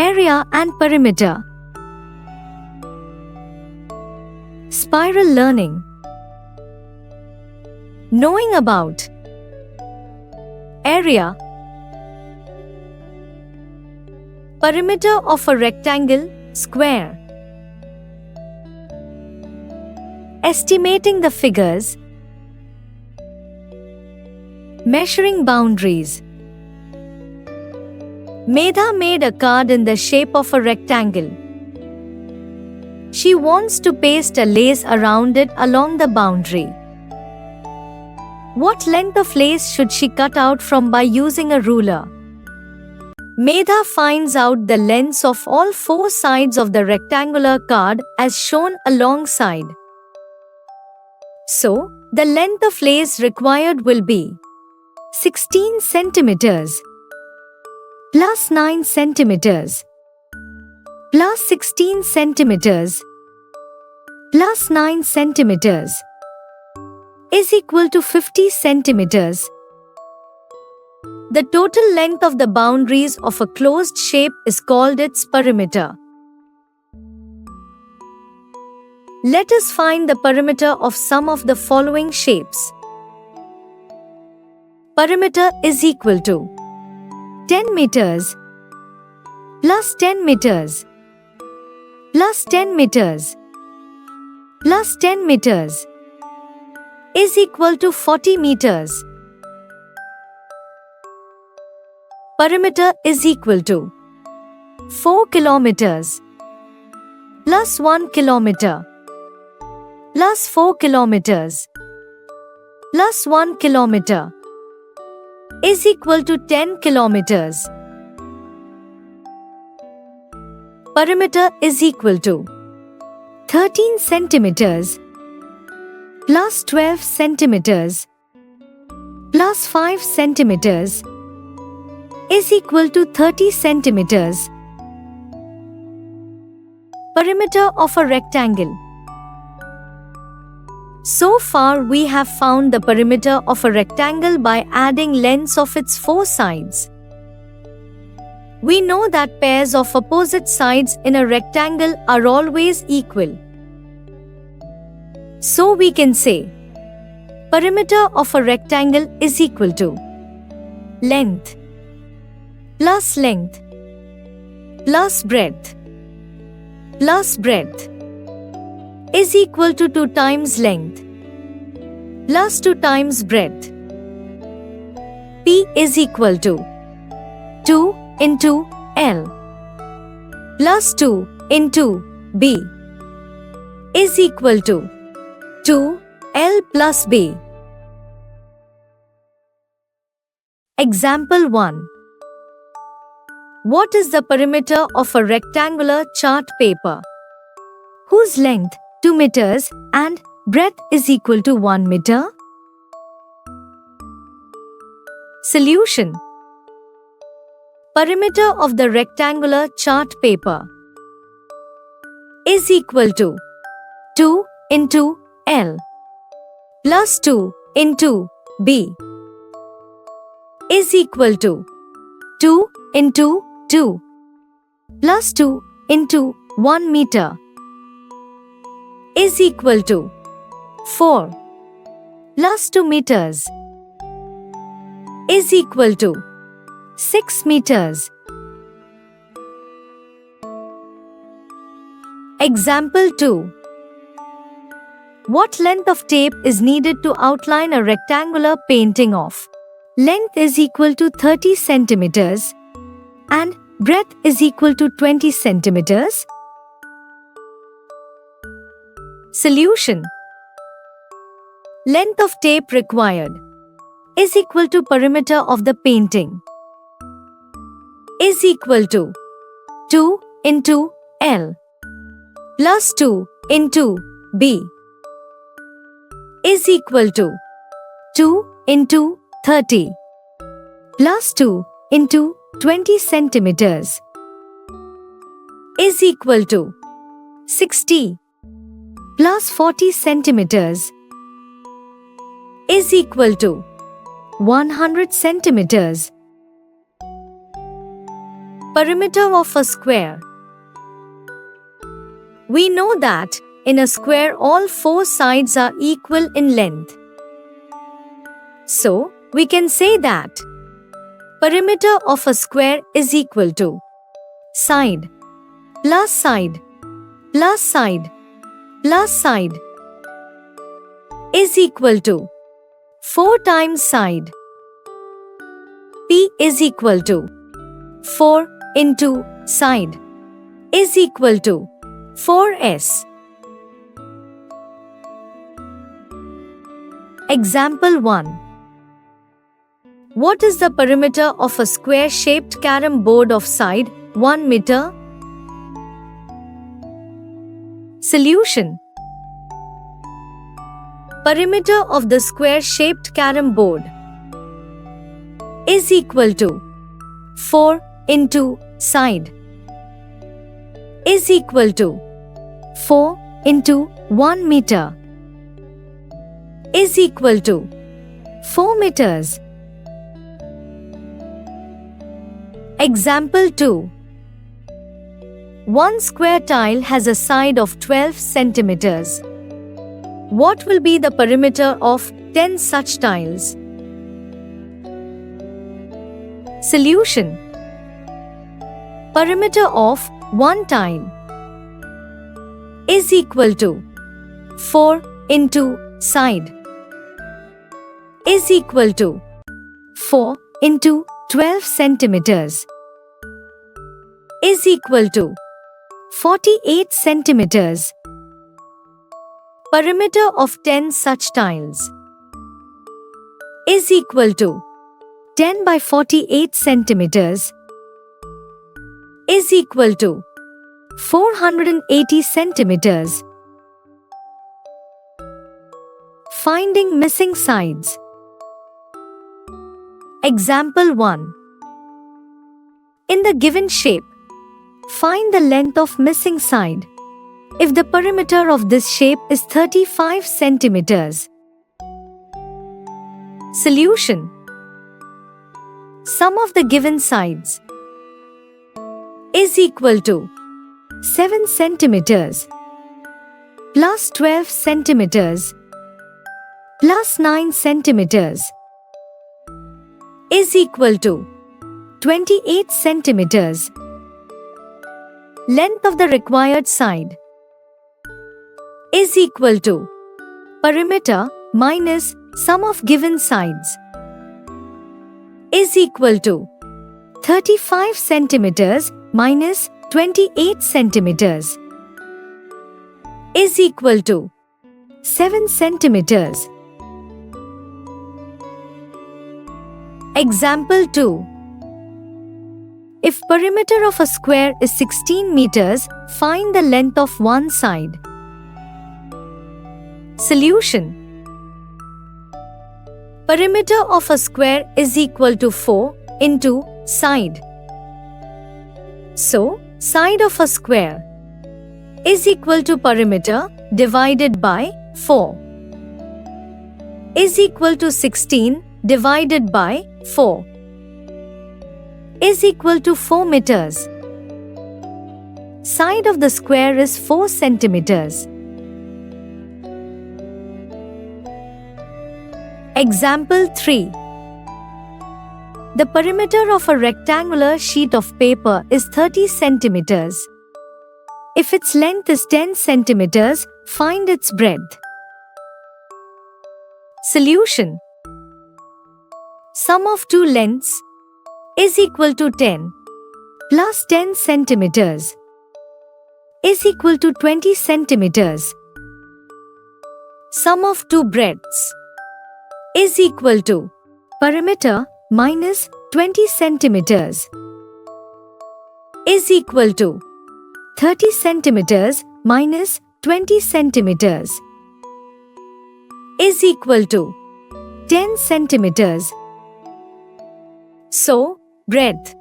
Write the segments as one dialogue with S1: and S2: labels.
S1: Area and perimeter. Spiral learning. Knowing about area, perimeter of a rectangle, square. Estimating the figures. Measuring boundaries. Medha made a card in the shape of a rectangle. She wants to paste a lace around it along the boundary. What length of lace should she cut out from by using a ruler? Medha finds out the lengths of all four sides of the rectangular card as shown alongside. So, the length of lace required will be 16 centimeters plus 9 centimeters plus 16 centimeters plus 9 centimeters is equal to 50 centimeters. The total length of the boundaries of a closed shape is called its perimeter. Let us find the perimeter of some of the following shapes. Perimeter is equal to 10 meters plus 10 meters plus 10 meters plus 10 meters is equal to 40 meters. Perimeter is equal to 4 kilometers plus 1 kilometer plus 4 kilometers plus 1 kilometer is equal to 10 kilometers. Perimeter is equal to 13 centimeters plus 12 centimeters plus 5 centimeters is equal to 30 centimeters. Perimeter of a rectangle. So far we have found the perimeter of a rectangle by adding lengths of its four sides. We know that pairs of opposite sides in a rectangle are always equal. So we can say, perimeter of a rectangle is equal to length plus length plus breadth plus breadth is equal to 2 times length plus 2 times breadth. P is equal to 2 into L plus 2 into B is equal to 2 L plus B. Example 1. What is the perimeter of a rectangular chart paper whose length 2 meters and breadth is equal to 1 meter? Solution. Perimeter of the rectangular chart paper is equal to 2 into L plus 2 into B is equal to 2 into 2 plus 2 into 1 meter is equal to 4 plus 2 meters is equal to 6 meters. Example 2. What length of tape is needed to outline a rectangular painting of? Length is equal to 30 centimeters and breadth is equal to 20 centimeters. Solution. Length of tape required is equal to perimeter of the painting is equal to 2 into L plus 2 into B is equal to 2 into 30 plus 2 into 20 centimeters is equal to 60 plus 40 centimeters is equal to 100 centimeters. Perimeter of a square. We know that in a square all four sides are equal in length. So, we can say that perimeter of a square is equal to side plus side plus side plus side is equal to 4 times side. P is equal to 4 into side is equal to 4s. Example 1. What is the perimeter of a square-shaped carom board of side 1 meter? Solution. Perimeter of the square-shaped carom board is equal to 4 into side is equal to 4 into 1 meter is equal to 4 meters. Example 2. One square tile has a side of 12 centimeters. What will be the perimeter of 10 such tiles? Solution. Perimeter of one tile is equal to 4 into side is equal to 4 into 12 centimeters is equal to 48 centimeters. Perimeter of 10 such tiles is equal to 10 by 48 centimeters is equal to 480 centimeters. Finding missing sides. Example 1. In the given shape, find the length of missing side. If the perimeter of this shape is 35 centimeters. Solution. Sum of the given sides is equal to 7 centimeters plus 12 centimeters plus 9 centimeters is equal to 28 centimeters. Length of the required side is equal to perimeter minus sum of given sides is equal to 35 centimeters minus 28 centimeters is equal to 7 centimeters. Example 2. If perimeter of a square is 16 meters, find the length of one side. Solution. Perimeter of a square is equal to 4 into side. So, side of a square is equal to perimeter divided by 4 is equal to 16 divided by 4 is equal to 4 meters. Side of the square is 4 centimeters. Example 3. The perimeter of a rectangular sheet of paper is 30 centimeters. If its length is 10 centimeters, find its breadth. Solution. Sum of two lengths is equal to 10 plus 10 centimeters is equal to 20 centimeters. Sum of two breadths is equal to perimeter minus 20 centimeters is equal to 30 centimeters minus 20 centimeters is equal to 10 centimeters. So, breadth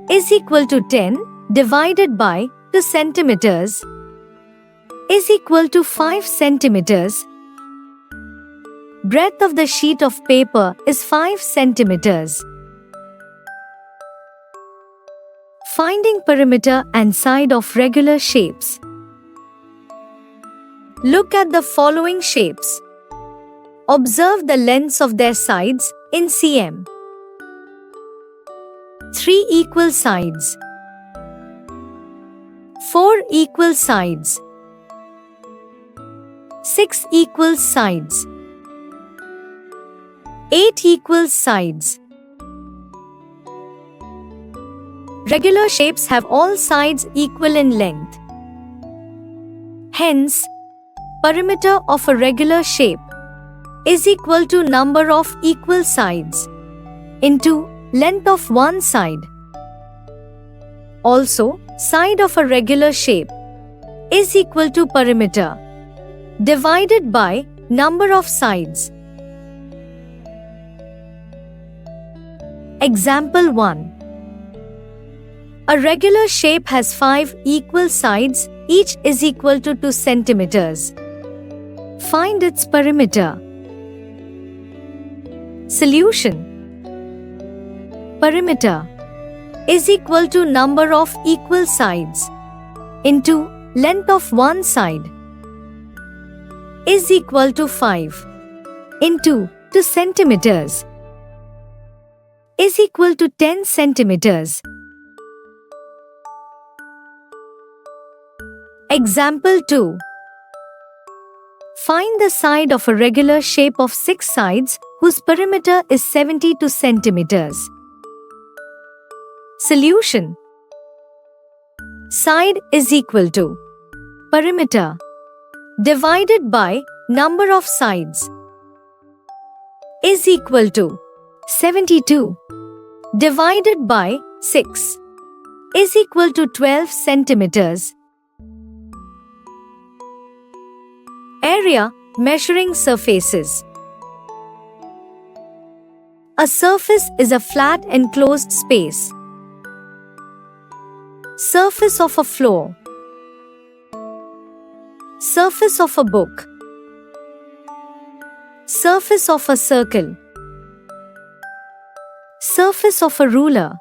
S1: is equal to 10 divided by 2 centimeters is equal to 5 centimeters. Breadth of the sheet of paper is 5 centimeters. Finding perimeter and side of regular shapes. Look at the following shapes. Observe the lengths of their sides in cm. 3 equal sides. 4 equal sides. 6 equal sides. 8 equal sides. Regular shapes have all sides equal in length. Hence, perimeter of a regular shape is equal to number of equal sides into length of one side. Also, side of a regular shape is equal to perimeter divided by number of sides. Example 1. A regular shape has 5 equal sides, each is equal to 2 centimeters. Find its perimeter. Solution. Perimeter is equal to number of equal sides into length of one side is equal to 5 into 2 centimeters is equal to 10 centimeters. Example 2. Find the side of a regular shape of 6 sides whose perimeter is 72 centimeters. Solution. Side is equal to perimeter divided by number of sides is equal to 72 divided by 6 is equal to 12 centimeters. Area measuring surfaces. A surface is a flat enclosed space. Surface of a floor. Surface of a book. Surface of a circle. Surface of a ruler.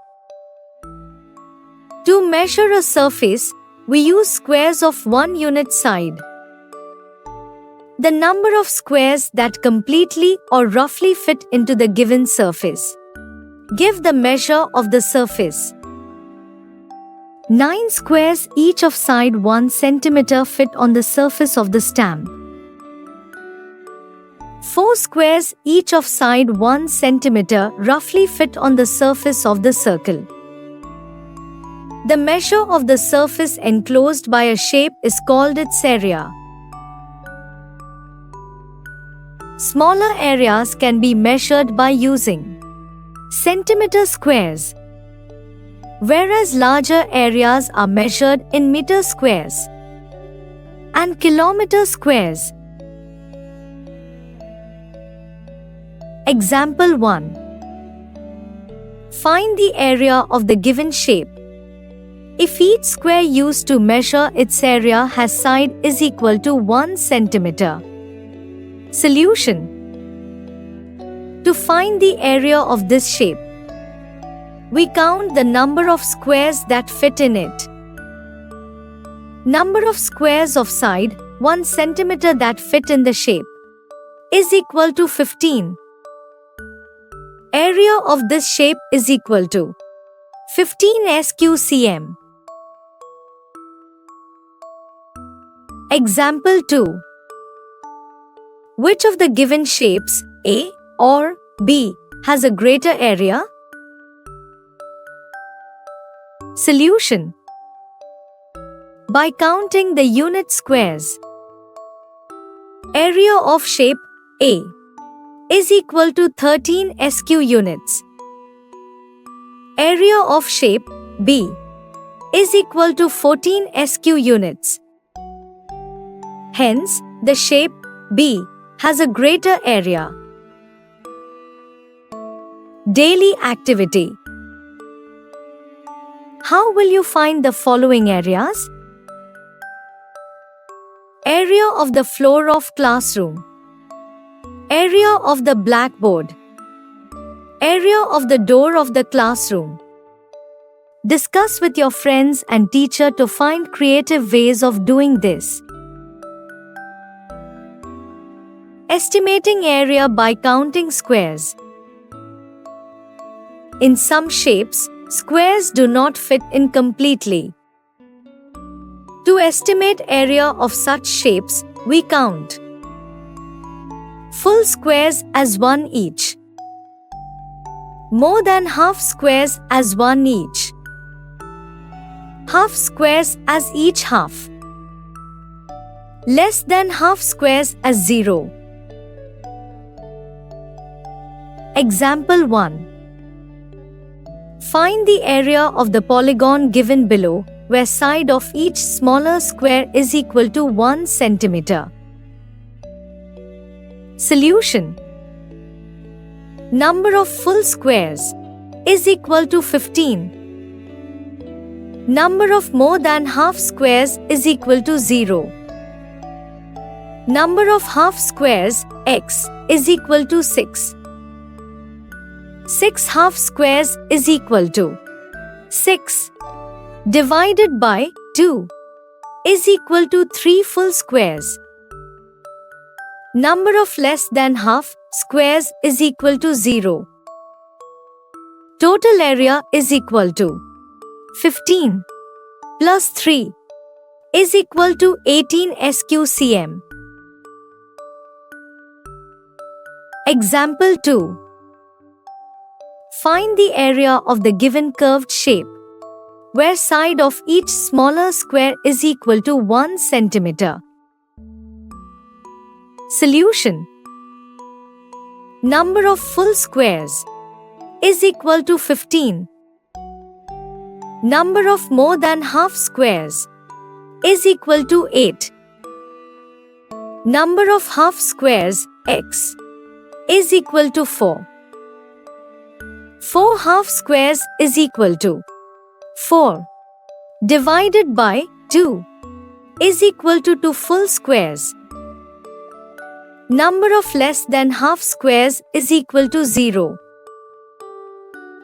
S1: To measure a surface, we use squares of 1 unit side. The number of squares that completely or roughly fit into the given surface. Give the measure of the surface. 9 squares each of side 1 centimeter fit on the surface of the stamp. 4 squares each of side 1 centimeter roughly fit on the surface of the circle. The measure of the surface enclosed by a shape is called its area. Smaller areas can be measured by using centimeter squares, whereas larger areas are measured in meter squares and kilometer squares. Example 1. Find the area of the given shape. If each square used to measure its area has side is equal to 1 centimeter. Solution. To find the area of this shape, we count the number of squares that fit in it. Number of squares of side 1 centimeter that fit in the shape is equal to 15. Area of this shape is equal to 15 SQcm. Example 2. Which of the given shapes, A or B, has a greater area? Solution. By counting the unit squares. Area of shape A is equal to 13 SQ units. Area of shape B is equal to 14 SQ units. Hence, the shape B has a greater area. Daily activity. How will you find the following areas? Area of the floor of classroom. Area of the blackboard. Area of the door of the classroom. Discuss with your friends and teacher to find creative ways of doing this. Estimating area by counting squares. In some shapes, squares do not fit in completely. To estimate area of such shapes, we count full squares as one each, more than half squares as one each, half squares as each half, less than half squares as 0. Example 1. Find the area of the polygon given below, where side of each smaller square is equal to 1 centimeter. Solution. Number of full squares is equal to 15. Number of more than half squares is equal to 0. Number of half squares, x, is equal to 6. 6 half squares is equal to 6 divided by 2 is equal to 3 full squares. Number of less than half squares is equal to 0. Total area is equal to 15 plus 3 is equal to 18 SQCM. Example 2. Find the area of the given curved shape, where side of each smaller square is equal to 1 centimeter. Solution. Number of full squares is equal to 15. Number of more than half squares is equal to 8. Number of half squares, x, is equal to 4. 4 half squares is equal to 4 divided by 2 is equal to 2 full squares. Number of less than half squares is equal to 0.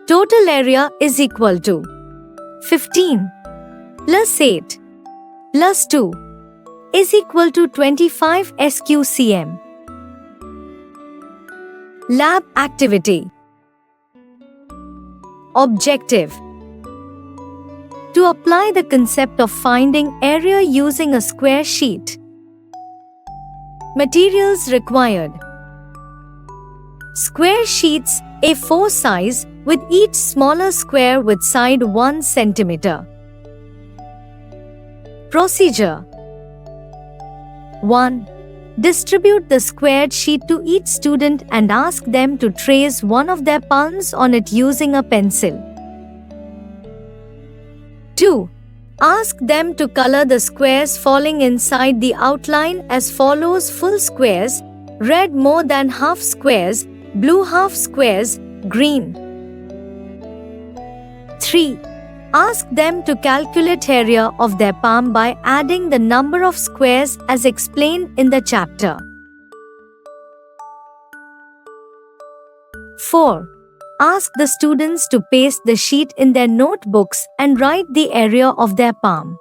S1: Total area is equal to 15 plus 8 plus 2 is equal to 25 SQCM. Lab activity. Objective. To apply the concept of finding area using a square sheet. Materials required. Square sheets A4 size with each smaller square with side 1 centimeter. Procedure. 1. Distribute the squared sheet to each student and ask them to trace one of their palms on it using a pencil. 2. Ask them to color the squares falling inside the outline as follows: full squares, red more than half squares, blue half squares, green. 3. Ask them to calculate area of their palm by adding the number of squares as explained in the chapter. 4. Ask the students to paste the sheet in their notebooks and write the area of their palm.